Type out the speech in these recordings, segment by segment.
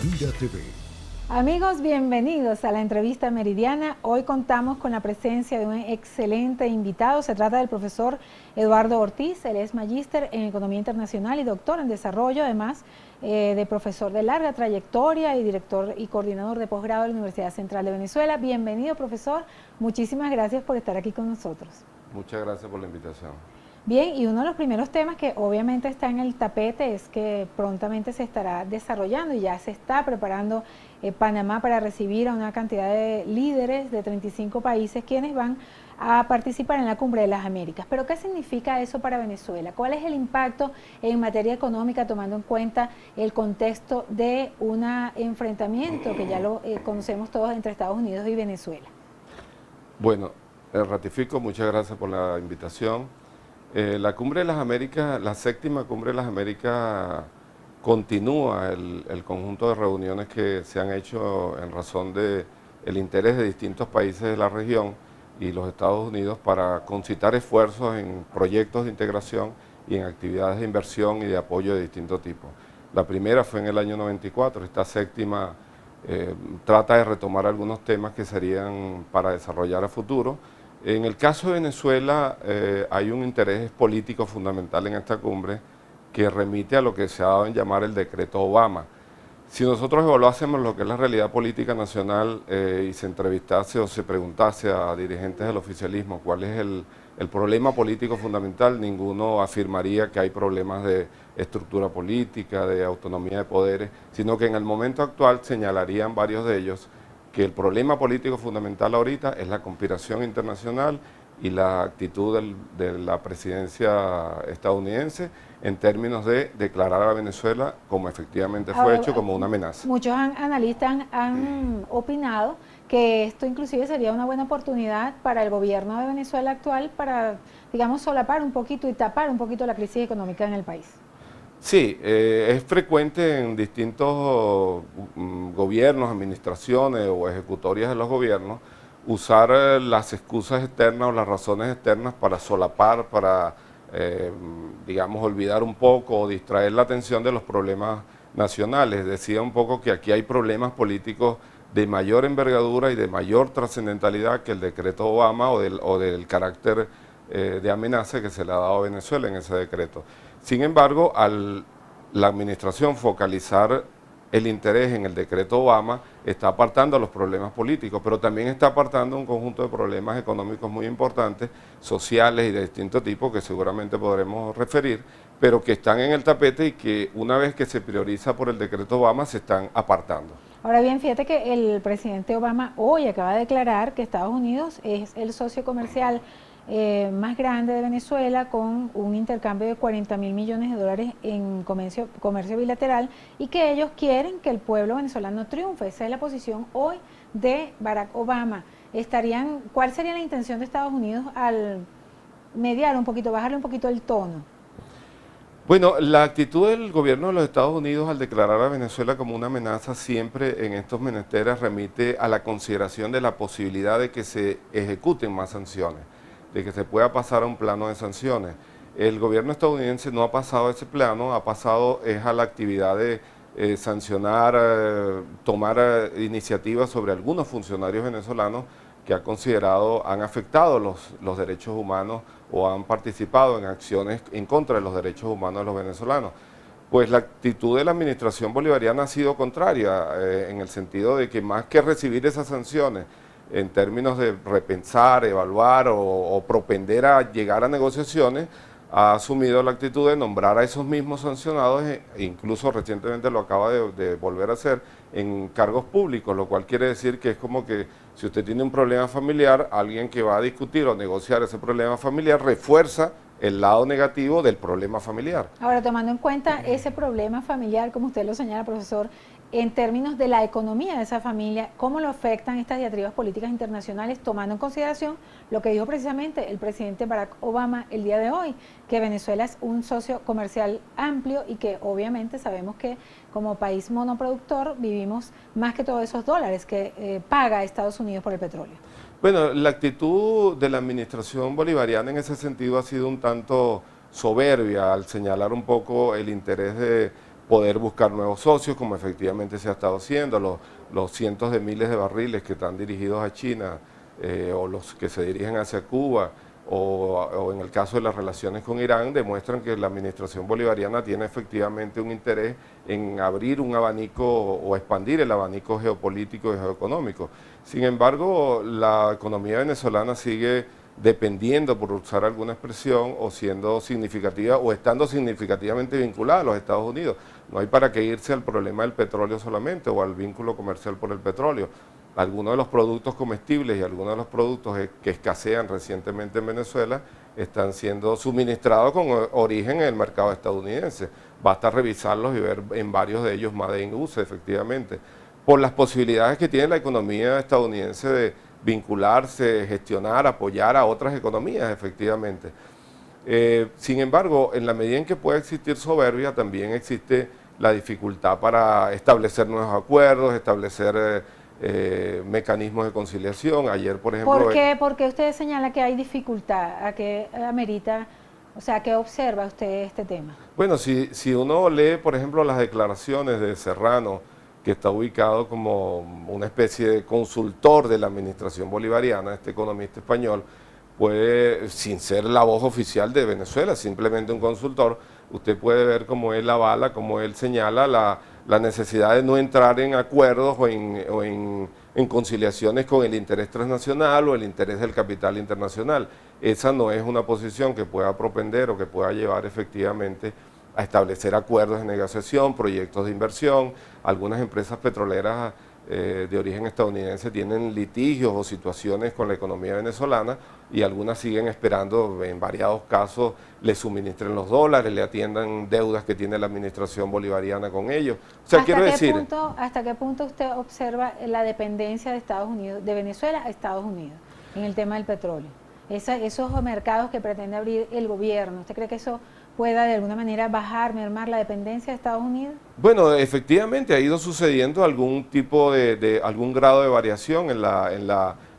Mira TV. Amigos, bienvenidos a la entrevista meridiana. Hoy contamos con la presencia de un excelente invitado. Se trata del profesor Eduardo Ortiz. Él es magíster en Economía Internacional y doctor en Desarrollo, además de profesor de larga trayectoria y director y coordinador de posgrado de la Universidad Central de Venezuela. Bienvenido, profesor. Muchísimas gracias por estar aquí con nosotros. Muchas gracias por la invitación. Bien, y uno de los primeros temas que obviamente está en el tapete es que prontamente se estará desarrollando y ya se está preparando Panamá para recibir a una cantidad de líderes de 35 países quienes van a participar en la Cumbre de las Américas. Pero ¿qué significa eso para Venezuela? ¿Cuál es el impacto en materia económica tomando en cuenta el contexto de un enfrentamiento que ya lo conocemos todos entre Estados Unidos y Venezuela? Bueno, ratifico, muchas gracias por la invitación. La Cumbre de las Américas, la séptima Cumbre de las Américas, continúa el conjunto de reuniones que se han hecho en razón de el interés de distintos países de la región y los Estados Unidos para concitar esfuerzos en proyectos de integración y en actividades de inversión y de apoyo de distintos tipos. La primera fue en el año 94, esta séptima trata de retomar algunos temas que serían para desarrollar a futuro. En el caso de Venezuela hay un interés político fundamental en esta cumbre que remite a lo que se ha dado en llamar el decreto Obama. Si nosotros evaluásemos lo que es la realidad política nacional y se entrevistase o se preguntase a dirigentes del oficialismo cuál es el problema político fundamental, ninguno afirmaría que hay problemas de estructura política, de autonomía de poderes, sino que en el momento actual señalarían varios de ellos que el problema político fundamental ahorita es la conspiración internacional y la actitud de la presidencia estadounidense en términos de declarar a Venezuela, como efectivamente fue hecho, como una amenaza. Muchos analistas han opinado que esto inclusive sería una buena oportunidad para el gobierno de Venezuela actual para, digamos, solapar un poquito y tapar un poquito la crisis económica en el país. Sí, es frecuente en distintos gobiernos, administraciones o ejecutorias de los gobiernos usar las excusas externas o las razones externas para solapar, para, digamos, olvidar un poco o distraer la atención de los problemas nacionales. Decía un poco que aquí hay problemas políticos de mayor envergadura y de mayor trascendentalidad que el decreto Obama o del carácter de amenaza que se le ha dado a Venezuela en ese decreto. Sin embargo, al la administración focalizar el interés en el decreto Obama, está apartando a los problemas políticos, pero también está apartando un conjunto de problemas económicos muy importantes, sociales y de distinto tipo, que seguramente podremos referir, pero que están en el tapete y que una vez que se prioriza por el decreto Obama, se están apartando. Ahora bien, fíjate que el presidente Obama hoy acaba de declarar que Estados Unidos es el socio comercial más grande de Venezuela, con un intercambio de 40.000 millones de dólares en comercio bilateral, y que ellos quieren que el pueblo venezolano triunfe. Esa es la posición hoy de Barack Obama. ¿Cuál sería la intención de Estados Unidos al mediar un poquito, bajarle un poquito el tono? Bueno, la actitud del gobierno de los Estados Unidos al declarar a Venezuela como una amenaza siempre en estos menesteres remite a la consideración de la posibilidad de que se ejecuten más sanciones, de que se pueda pasar a un plano de sanciones. El gobierno estadounidense no ha pasado a ese plano, ha pasado a la actividad de sancionar, tomar iniciativas sobre algunos funcionarios venezolanos que ha considerado han afectado los derechos humanos o han participado en acciones en contra de los derechos humanos de los venezolanos. Pues la actitud de la administración bolivariana ha sido contraria, en el sentido de que más que recibir esas sanciones, en términos de repensar, evaluar o propender a llegar a negociaciones, ha asumido la actitud de nombrar a esos mismos sancionados, e incluso recientemente lo acaba de volver a hacer, en cargos públicos, lo cual quiere decir que es como que si usted tiene un problema familiar, alguien que va a discutir o negociar ese problema familiar refuerza el lado negativo del problema familiar. Ahora, tomando en cuenta ese problema familiar, como usted lo señala, profesor, en términos de la economía de esa familia, ¿cómo lo afectan estas diatribas políticas internacionales, tomando en consideración lo que dijo precisamente el presidente Barack Obama el día de hoy, que Venezuela es un socio comercial amplio y que obviamente sabemos que como país monoproductor vivimos más que todos esos dólares que paga Estados Unidos por el petróleo? Bueno, la actitud de la administración bolivariana en ese sentido ha sido un tanto soberbia al señalar un poco el interés poder buscar nuevos socios, como efectivamente se ha estado haciendo, los cientos de miles de barriles que están dirigidos a China o los que se dirigen hacia Cuba, o en el caso de las relaciones con Irán, demuestran que la administración bolivariana tiene efectivamente un interés en abrir un abanico o expandir el abanico geopolítico y geoeconómico. Sin embargo, la economía venezolana sigue dependiendo, por usar alguna expresión, o siendo significativa o estando significativamente vinculada a los Estados Unidos. No hay para qué irse al problema del petróleo solamente o al vínculo comercial por el petróleo. Algunos de los productos comestibles y algunos de los productos que escasean recientemente en Venezuela están siendo suministrados con origen en el mercado estadounidense. Basta revisarlos y ver en varios de ellos Made in USA, efectivamente, por las posibilidades que tiene la economía estadounidense de vincularse, gestionar, apoyar a otras economías, efectivamente. Sin embargo, en la medida en que puede existir soberbia, también existe la dificultad para establecer nuevos acuerdos, establecer mecanismos de conciliación. Ayer, por ejemplo... ¿Por qué usted señala que hay dificultad? ¿A qué amerita, o sea, qué observa usted este tema? Bueno, si uno lee, por ejemplo, las declaraciones de Serrano, que está ubicado como una especie de consultor de la administración bolivariana, este economista español, puede, sin ser la voz oficial de Venezuela, simplemente un consultor, usted puede ver cómo él avala, cómo él señala la necesidad de no entrar en acuerdos o en conciliaciones con el interés transnacional o el interés del capital internacional. Esa no es una posición que pueda propender o que pueda llevar efectivamente a establecer acuerdos de negociación, proyectos de inversión. Algunas empresas petroleras de origen estadounidense tienen litigios o situaciones con la economía venezolana y algunas siguen esperando, en variados casos, le suministren los dólares, le atiendan deudas que tiene la administración bolivariana con ellos. O sea, quiero decir... ¿Hasta qué punto usted observa la dependencia de Estados Unidos, de Venezuela a Estados Unidos en el tema del petróleo? Esos mercados que pretende abrir el gobierno, ¿usted cree que eso pueda de alguna manera bajar, mermar la dependencia de Estados Unidos? Bueno, efectivamente ha ido sucediendo algún tipo algún grado de variación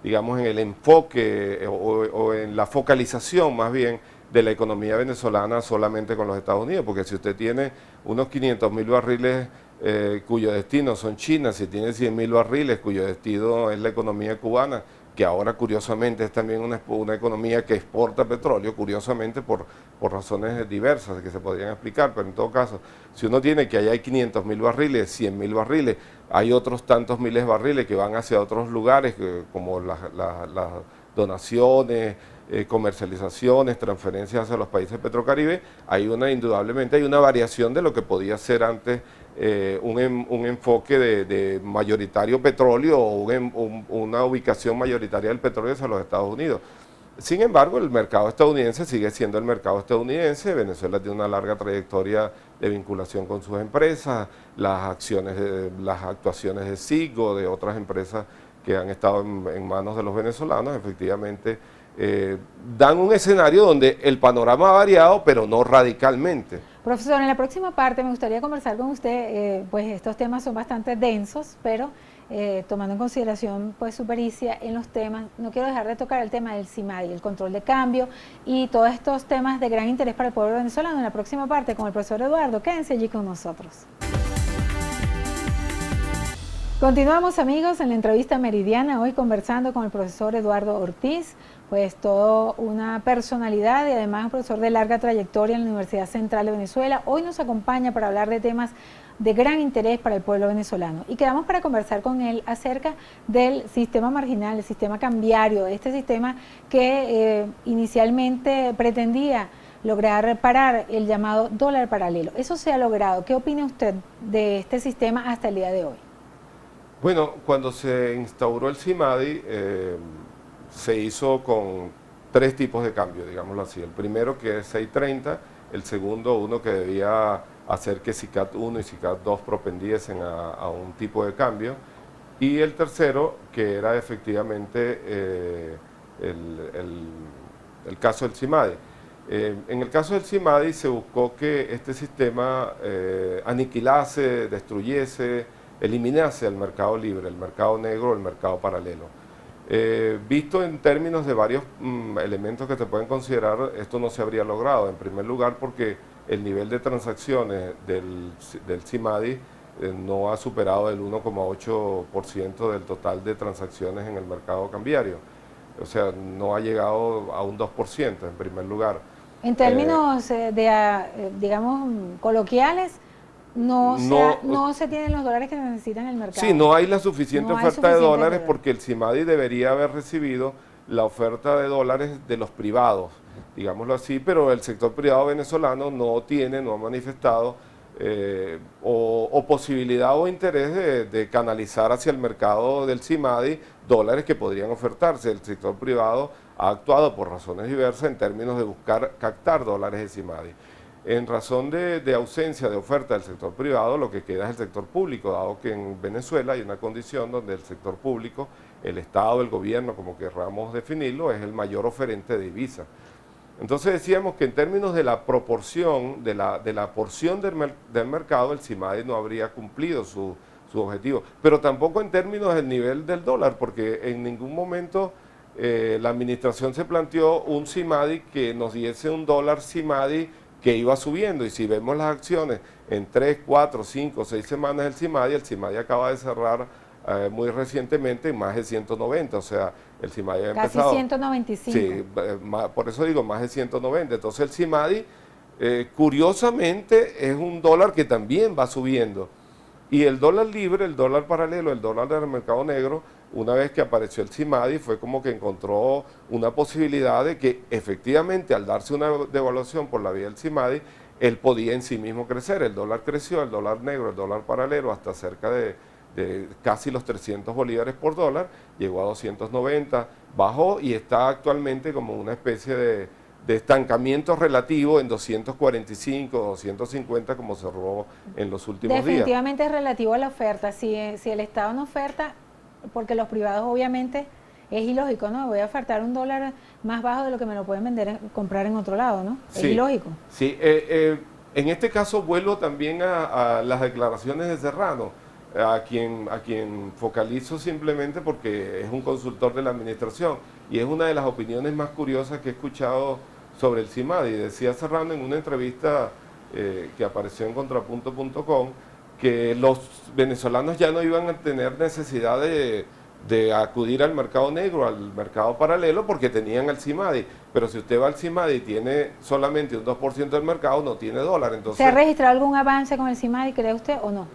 digamos, en el enfoque o en la focalización más bien de la economía venezolana solamente con los Estados Unidos, porque si usted tiene unos 500.000 barriles cuyo destino son China, si tiene 100.000 barriles cuyo destino es la economía cubana, que ahora curiosamente es también una economía que exporta petróleo, curiosamente por razones diversas que se podrían explicar, pero en todo caso, si uno tiene que allá hay 500.000 barriles, 100.000 barriles, hay otros tantos miles de barriles que van hacia otros lugares, como las donaciones, comercializaciones, transferencias hacia los países petrocaribe, indudablemente hay una variación de lo que podía ser antes un enfoque de mayoritario petróleo o una ubicación mayoritaria del petróleo hacia los Estados Unidos. Sin embargo, el mercado estadounidense sigue siendo el mercado estadounidense. Venezuela tiene una larga trayectoria de vinculación con sus empresas, las actuaciones de Ciggo, de otras empresas que han estado en manos de los venezolanos, efectivamente dan un escenario donde el panorama ha variado, pero no radicalmente. Profesor, en la próxima parte me gustaría conversar con usted, pues estos temas son bastante densos, pero tomando en consideración pues su pericia en los temas, no quiero dejar de tocar el tema del CIMADI, el control de cambio y todos estos temas de gran interés para el pueblo venezolano. En la próxima parte con el profesor Eduardo, quédense allí con nosotros. Continuamos, amigos, en la entrevista meridiana, hoy conversando con el profesor Eduardo Ortiz, pues toda una personalidad y además un profesor de larga trayectoria en la Universidad Central de Venezuela. Hoy nos acompaña para hablar de temas de gran interés para el pueblo venezolano y quedamos para conversar con él acerca del sistema marginal, el sistema cambiario, este sistema que inicialmente pretendía lograr parar el llamado dólar paralelo. Eso se ha logrado. ¿Qué opina usted de este sistema hasta el día de hoy? Bueno, cuando se instauró el CIMADI, se hizo con tres tipos de cambio, digámoslo así. El primero, que es 630, el segundo, uno que debía hacer que SICAD 1 y SICAD 2 propendiesen a un tipo de cambio, y el tercero, que era efectivamente el caso del CIMADI. En el caso del CIMADI se buscó que este sistema aniquilase, destruyese, eliminase el mercado libre, el mercado negro, el mercado paralelo. Visto en términos de varios elementos que se pueden considerar, esto no se habría logrado. En primer lugar, porque el nivel de transacciones del CIMADI no ha superado el 1,8% del total de transacciones en el mercado cambiario. O sea, no ha llegado a un 2% en primer lugar. En términos digamos, coloquiales, no se tienen los dólares que se necesitan en el mercado. Sí, no hay la suficiente oferta de dólares porque el CIMADI debería haber recibido la oferta de dólares de los privados, digámoslo así, pero el sector privado venezolano no ha manifestado o posibilidad o interés de canalizar hacia el mercado del CIMADI dólares que podrían ofertarse. El sector privado ha actuado por razones diversas en términos de buscar captar dólares de CIMADI. En razón de ausencia de oferta del sector privado, lo que queda es el sector público, dado que en Venezuela hay una condición donde el sector público, el Estado, el gobierno, como querramos definirlo, es el mayor oferente de divisas. Entonces decíamos que en términos de la proporción, de la porción del mercado, el CIMADI no habría cumplido su objetivo, pero tampoco en términos del nivel del dólar, porque en ningún momento la administración se planteó un CIMADI que nos diese un dólar CIMADI que iba subiendo, y si vemos las acciones en 3, 4, 5, 6 semanas el CIMADI acaba de cerrar muy recientemente en más de 190, o sea, el CIMADI ha empezado... Casi 195. Sí, por eso digo más de 190, entonces el CIMADI curiosamente es un dólar que también va subiendo, y el dólar libre, el dólar paralelo, el dólar del mercado negro, una vez que apareció el CIMADI, fue como que encontró una posibilidad de que efectivamente al darse una devaluación por la vía del CIMADI, él podía en sí mismo crecer. El dólar creció, el dólar negro, el dólar paralelo, hasta cerca de casi los 300 bolívares por dólar, llegó a 290, bajó y está actualmente como una especie de estancamiento relativo en 245, 250 como cerró en los últimos días. Definitivamente es relativo a la oferta. Si el Estado no oferta, porque los privados obviamente es ilógico, ¿no? Voy a ofertar un dólar más bajo de lo que me lo pueden vender, comprar en otro lado, ¿no? Es ilógico. Sí, en este caso vuelvo también a las declaraciones de Serrano, a quien focalizo simplemente porque es un consultor de la administración y es una de las opiniones más curiosas que he escuchado sobre el CIMADI. Decía Serrano en una entrevista que apareció en contrapunto.com que los venezolanos ya no iban a tener necesidad de acudir al mercado negro, al mercado paralelo, porque tenían el CIMADI. Pero si usted va al CIMADI y tiene solamente un 2% del mercado, no tiene dólar. Entonces, ¿se ha registrado algún avance con el CIMADI, cree usted, o no?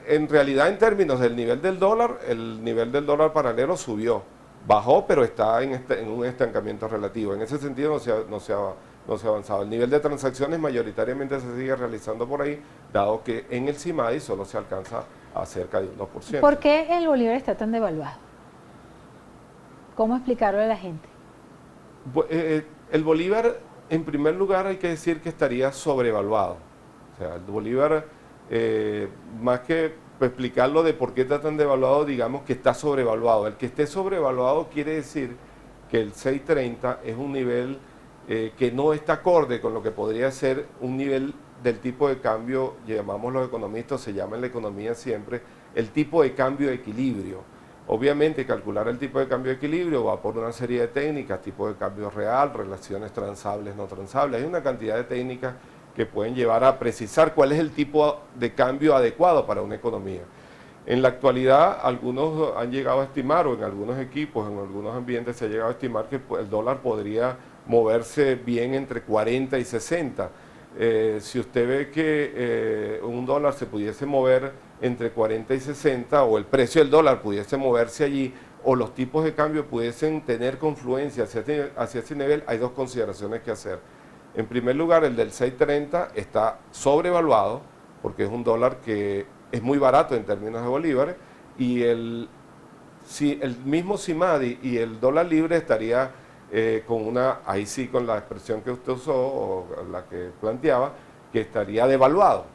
En realidad, en términos del nivel del dólar, el nivel del dólar paralelo subió. Bajó, pero está en un estancamiento relativo. En ese sentido no se ha avanzado. El nivel de transacciones mayoritariamente se sigue realizando por ahí, dado que en el CIMADI solo se alcanza a cerca de un 2%. ¿Por qué el bolívar está tan devaluado? ¿Cómo explicarlo a la gente? El bolívar, en primer lugar, hay que decir que estaría sobrevaluado. O sea, el bolívar, más que explicarlo de por qué está tan devaluado, digamos que está sobrevaluado. El que esté sobrevaluado quiere decir que el 6.30 es un nivel que no está acorde con lo que podría ser un nivel del tipo de cambio, llamamos los economistas, se llama en la economía siempre, el tipo de cambio de equilibrio. Obviamente calcular el tipo de cambio de equilibrio va por una serie de técnicas, tipo de cambio real, relaciones transables, no transables, hay una cantidad de técnicas que pueden llevar a precisar cuál es el tipo de cambio adecuado para una economía. En la actualidad, algunos han llegado a estimar, o en algunos equipos, en algunos ambientes se ha llegado a estimar que el dólar podría moverse bien entre 40 y 60. Si usted ve que un dólar se pudiese mover entre 40 y 60, o el precio del dólar pudiese moverse allí, o los tipos de cambio pudiesen tener confluencia hacia ese nivel, hay dos consideraciones que hacer. En primer lugar, el del 6.30 está sobrevaluado, porque es un dólar que es muy barato en términos de bolívares, y el mismo CIMADI y el dólar libre estaría ahí sí con la expresión que usted usó, o la que planteaba, que estaría devaluado.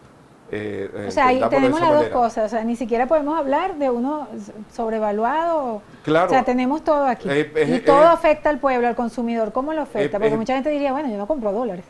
O sea, ahí tenemos las dos cosas, o sea, ni siquiera podemos hablar de uno sobrevaluado. Claro. O sea, tenemos todo aquí. Y todo afecta al pueblo, al consumidor. ¿Cómo lo afecta? Porque mucha gente diría, bueno, yo no compro dólares.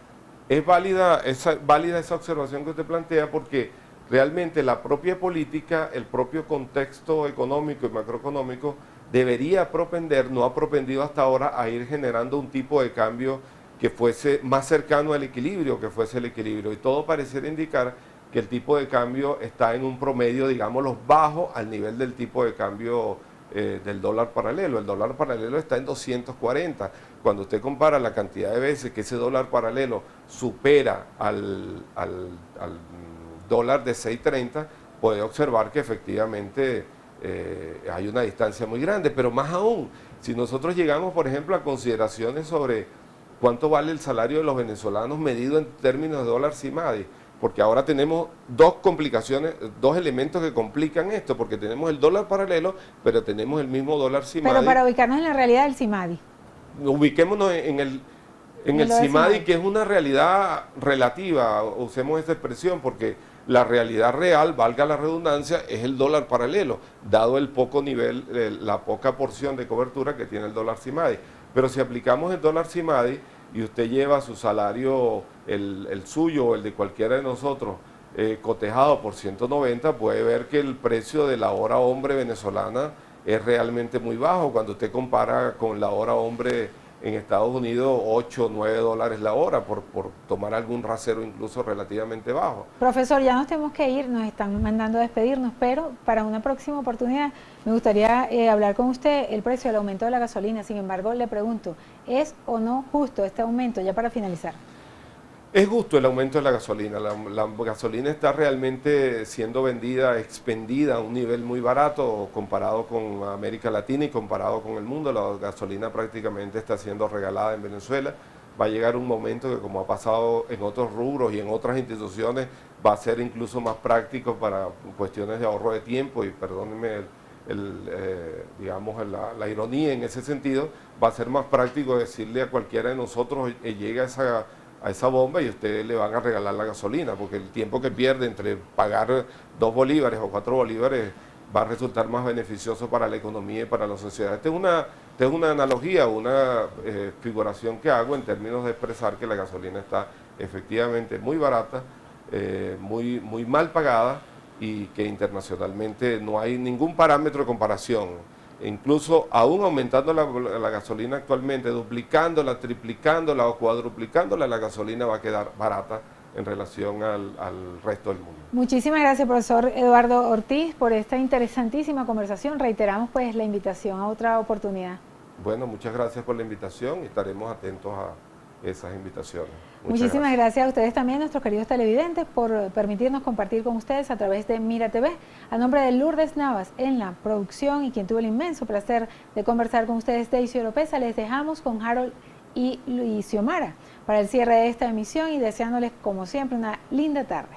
Es válida esa observación que usted plantea, porque realmente la propia política, el propio contexto económico y macroeconómico debería propender, no ha propendido hasta ahora, a ir generando un tipo de cambio que fuese más cercano al equilibrio, que fuese el equilibrio. Y todo pareciera indicar que el tipo de cambio está en un promedio, digámoslo, bajo al nivel del tipo de cambio del dólar paralelo. El dólar paralelo está en 240. Cuando usted compara la cantidad de veces que ese dólar paralelo supera al dólar de 6.30, puede observar que efectivamente hay una distancia muy grande. Pero más aún, si nosotros llegamos, por ejemplo, a consideraciones sobre cuánto vale el salario de los venezolanos medido en términos de dólar CIMADI, porque ahora tenemos dos complicaciones, dos elementos que complican esto, porque tenemos el dólar paralelo, pero tenemos el mismo dólar CIMADI. Pero para ubicarnos en la realidad del CIMADI. Ubiquémonos en el CIMADI, que es una realidad relativa, usemos esa expresión, porque la realidad real, valga la redundancia, es el dólar paralelo, dado el poco nivel, la poca porción de cobertura que tiene el dólar CIMADI. Pero si aplicamos el dólar CIMADI, y usted lleva su salario, el suyo o el de cualquiera de nosotros, cotejado por 190, puede ver que el precio de la hora hombre venezolana es realmente muy bajo. Cuando usted compara con la hora hombre en Estados Unidos, 8 o 9 dólares la hora, por tomar algún rasero incluso relativamente bajo. Profesor, ya nos tenemos que ir, nos están mandando a despedirnos, pero para una próxima oportunidad me gustaría hablar con usted el precio del aumento de la gasolina. Sin embargo, le pregunto, ¿es o no justo este aumento? Ya para finalizar. Es justo el aumento de la gasolina. La gasolina está realmente siendo vendida, expendida a un nivel muy barato comparado con América Latina y comparado con el mundo. La gasolina prácticamente está siendo regalada en Venezuela. Va a llegar un momento que, como ha pasado en otros rubros y en otras instituciones, va a ser incluso más práctico para cuestiones de ahorro de tiempo, y perdónenme digamos la ironía en ese sentido, va a ser más práctico decirle a cualquiera de nosotros, llega a esa bomba y ustedes le van a regalar la gasolina, porque el tiempo que pierde entre pagar 2 bolívares o 4 bolívares va a resultar más beneficioso para la economía y para la sociedad. Esta es una analogía, una figuración que hago en términos de expresar que la gasolina está efectivamente muy barata, muy mal pagada, y que internacionalmente no hay ningún parámetro de comparación. Incluso aún aumentando la gasolina actualmente, duplicándola, triplicándola o cuadruplicándola, la gasolina va a quedar barata en relación al resto del mundo. Muchísimas gracias, profesor Eduardo Ortiz, por esta interesantísima conversación. Reiteramos pues la invitación a otra oportunidad. Bueno, muchas gracias por la invitación y estaremos atentos a esas invitaciones. Muchísimas gracias a ustedes también, nuestros queridos televidentes, por permitirnos compartir con ustedes a través de Mira TV. A nombre de Lourdes Navas en la producción, y quien tuvo el inmenso placer de conversar con ustedes, Daisy Oropesa, les dejamos con Harold y Luis Xiomara para el cierre de esta emisión, y deseándoles como siempre una linda tarde.